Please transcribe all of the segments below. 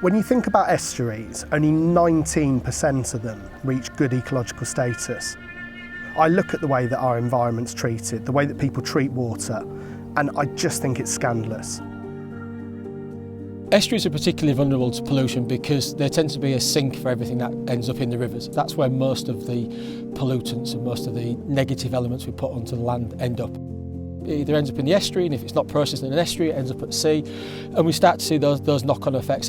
When you think about estuaries, only 19% of them reach good ecological status. I look at the way that our environment's treated, the way that people treat water, and I just think it's scandalous. Estuaries are particularly vulnerable to pollution because they tend to be a sink for everything that ends up in the rivers. That's where most of the pollutants and most of the negative elements we put onto the land end up. It either ends up in the estuary, and if it's not processed in an estuary, it ends up at sea, and we start to see those knock-on effects.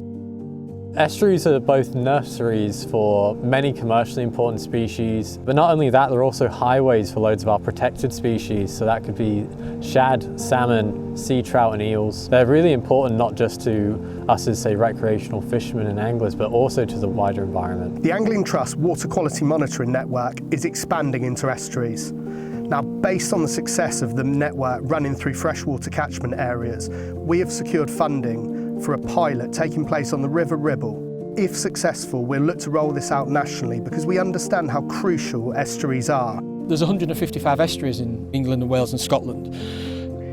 Estuaries are both nurseries for many commercially important species, but not only that, they're also highways for loads of our protected species. So that could be shad, salmon, sea trout and eels. They're really important not just to us as, say, recreational fishermen and anglers, but also to the wider environment. The Angling Trust Water Quality Monitoring Network is expanding into estuaries. Now, based on the success of the network running through freshwater catchment areas, we have secured funding for a pilot taking place on the River Ribble. If successful, we'll look to roll this out nationally because we understand how crucial estuaries are. There's 155 estuaries in England and Wales and Scotland,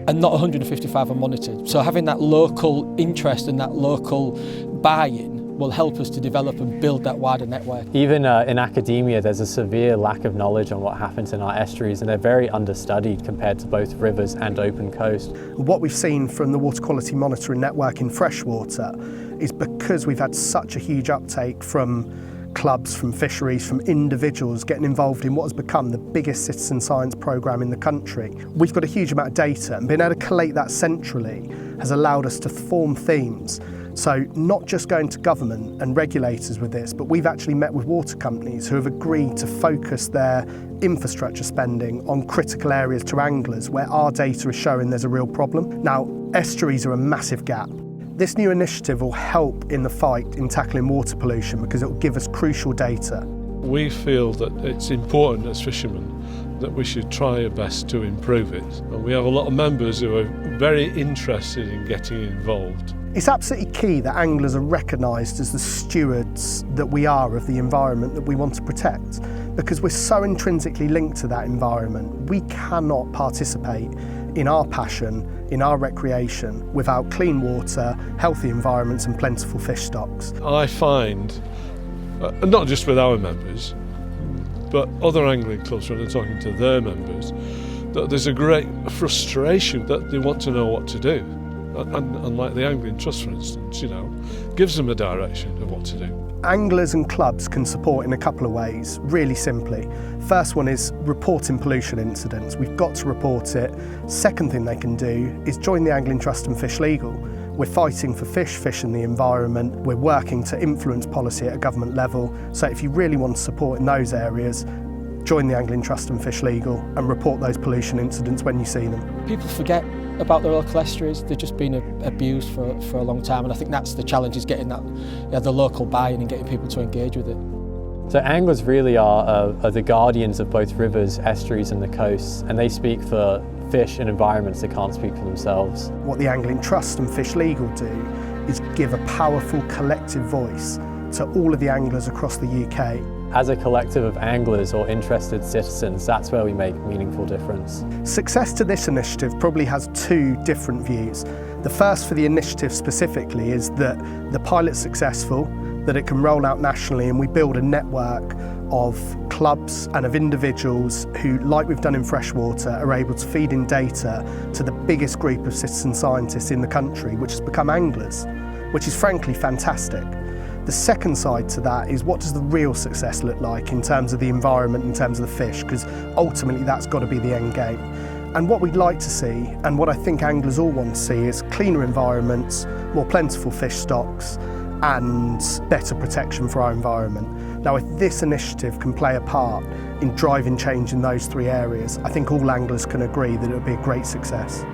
and not 155 are monitored. So having that local interest and that local buy-in will help us to develop and build that wider network. Even in academia, there's a severe lack of knowledge on what happens in our estuaries, and they're very understudied compared to both rivers and open coast. What we've seen from the Water Quality Monitoring Network in freshwater is because we've had such a huge uptake from clubs, from fisheries, from individuals getting involved in what has become the biggest citizen science programme in the country. We've got a huge amount of data, and being able to collate that centrally has allowed us to form themes. So not just going to government and regulators with this, but we've actually met with water companies who have agreed to focus their infrastructure spending on critical areas to anglers where our data is showing there's a real problem. Now, estuaries are a massive gap. This new initiative will help in the fight in tackling water pollution because it will give us crucial data. We feel that it's important as fishermen that we should try our best to improve it. And we have a lot of members who are very interested in getting involved. It's absolutely key that anglers are recognised as the stewards that we are of the environment that we want to protect, because we're so intrinsically linked to that environment. We cannot participate in our passion, in our recreation, without clean water, healthy environments and plentiful fish stocks. I find, not just with our members, but other angling clubs when they're talking to their members, that there's a great frustration that they want to know what to do. And like the Angling Trust, for instance, gives them a direction of what to do. Anglers and clubs can support in a couple of ways, really simply. First one is reporting pollution incidents. We've got to report it. Second thing they can do is join the Angling Trust and Fish Legal. We're fighting for fish and the environment. We're working to influence policy at a government level. So if you really want to support in those areas, join the Angling Trust and Fish Legal and report those pollution incidents when you see them. People forget about their local estuaries. They've just been abused for a long time, and I think that's the challenge, is getting that the local buy-in and getting people to engage with it. So anglers really are the guardians of both rivers, estuaries and the coasts, and they speak for fish and environments that can't speak for themselves. What the Angling Trust and Fish Legal do is give a powerful collective voice to all of the anglers across the UK. As a collective of anglers or interested citizens, that's where we make meaningful difference. Success to this initiative probably has two different views. The first for the initiative specifically is that the pilot's successful, that it can roll out nationally, and we build a network of clubs and of individuals who, like we've done in freshwater, are able to feed in data to the biggest group of citizen scientists in the country, which has become anglers, which is frankly fantastic. The second side to that is, what does the real success look like in terms of the environment, in terms of the fish, because ultimately that's got to be the end game. And what we'd like to see, and what I think anglers all want to see, is cleaner environments, more plentiful fish stocks, and better protection for our environment. Now, if this initiative can play a part in driving change in those three areas, I think all anglers can agree that it would be a great success.